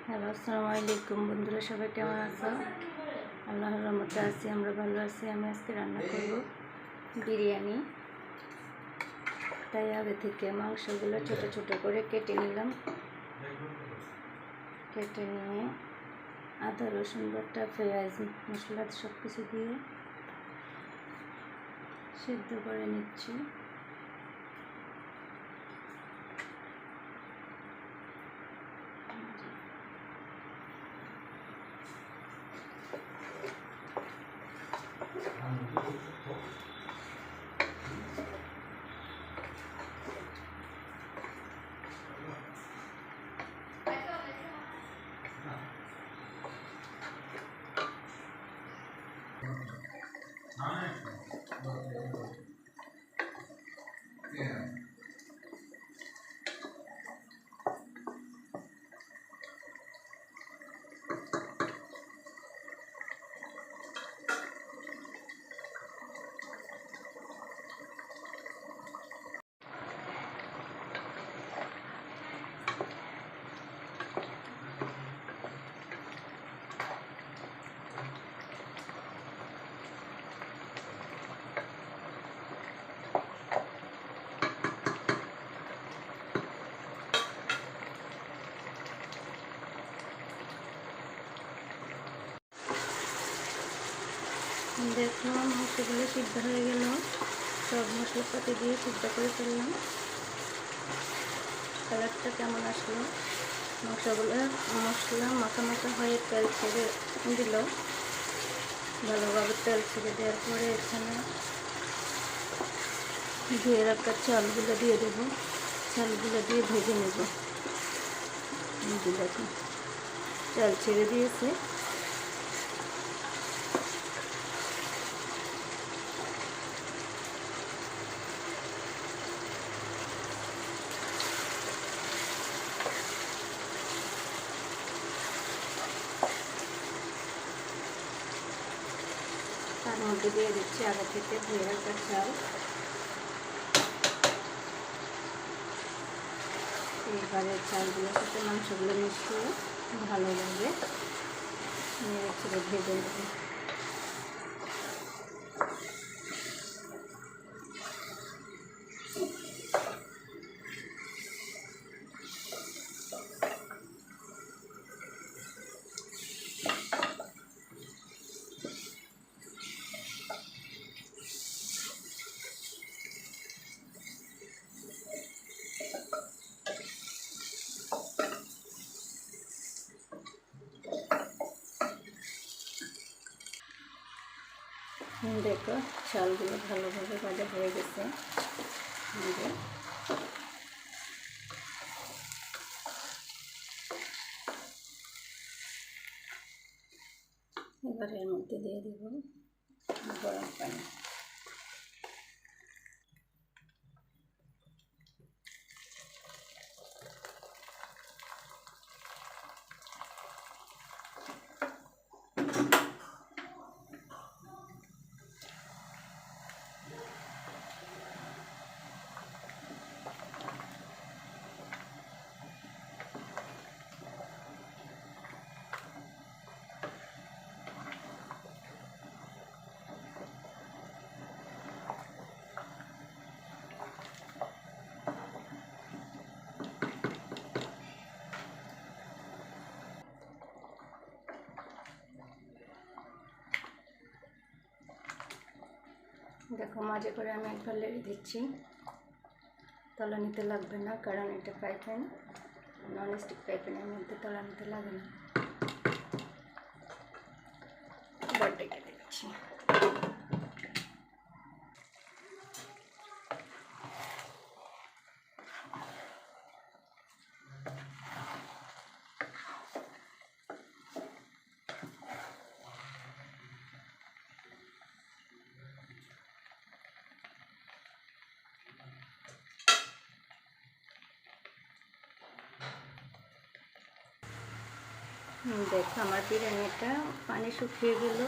Hello, আসসালামু আলাইকুম বন্ধুরা, সবাই কেমন আছো? আল্লাহর রহমতে আছি, আমরা ভালো আছি। আমি আজকে রান্না করব বিরিয়ানি। তাই আগে থেকে মাংসগুলো ছোট ছোট করে কেটে নিলাম। কেটে নিয়ে আদা রসুন বাটা, পেঁয়াজ, মশলা সব কিছু দিয়ে সিদ্ধ করে নিচ্ছি। দেখো, মাংসগুলো সিদ্ধ হয়ে গেল। সব মশলাপাতি দিয়ে সিদ্ধ করে ফেললাম। কালারটা কেমন আসলো? মশলা মাখা মাখা হয়ে তেল ছেড়ে দিল। ভালোভাবে তেল ছেড়ে দেওয়ার পরে এখানে ধুয়ে রাখা চালগুলো দিয়ে দেবো। চালগুলো দিয়ে ভেজে নেব। দেখো, চাল ছেড়ে দিয়েছে। তার মধ্যে দিয়ে দিচ্ছি আগে থেকে ধুয়ে রাখা চাল। এইবারে চালগুলোর সাথে মাংসগুলো মিশিয়ে ভালোভাবে নেড়ে ছেড়ে ভেজে নেব। দেখো, চালগুলো ভালোভাবে ভাজা হয়ে গেছে। এবার এর মধ্যে দিয়ে দেব গরম পানি। দেখো, মাঝে করে আমি একবার লেড়ে দিচ্ছি। তলা নিতে লাগবে না, কারণ এটা ফ্রাই প্যান, ননস্টিক ফ্রাই প্যানের মধ্যে তলা নিতে লাগে না। এবার ডেকে দিচ্ছি। দেখো, আমার বিরিয়ানিটা পানি শুকিয়ে গেল।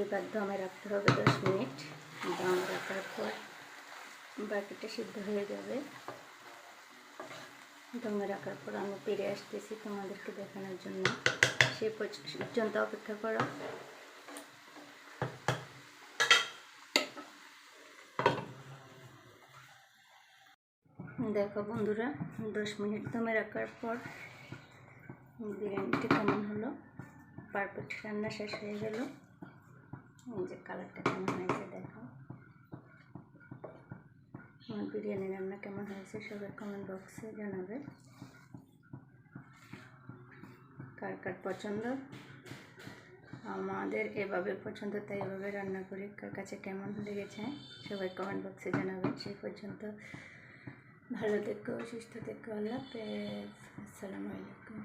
এবার দমে রাখতে হবে 10 মিনিট। দমে রাখার পর বাকিটা সিদ্ধ হয়ে যাবে। দমে রাখার পর আমি ফিরে আসতেছি তোমাদেরকে দেখানোর জন্য। সে পর্যন্ত অপেক্ষা করো। দেখো বন্ধুরা, 10 মিনিট দমে রাখার পর বিরিয়ানিটা কেমন হলো। পারফেক্ট রান্না শেষ হয়ে গেল। এই যে কালারটা কেমন হয়েছে দেখো। আমার বিরিয়ানি রান্না কেমন হয়েছে সবাই কমেন্ট বক্সে জানাবে। কার কার পছন্দ, আমাদের এভাবে পছন্দ, তাই এভাবে রান্না করি। কার কাছে কেমন লেগেছে সবাই কমেন্ট বক্সে জানাবেন। সেই পর্যন্ত ভালো থেকো, সুস্থ থেকো। আল্লাহ হাফেজ। আসসালামু আলাইকুম।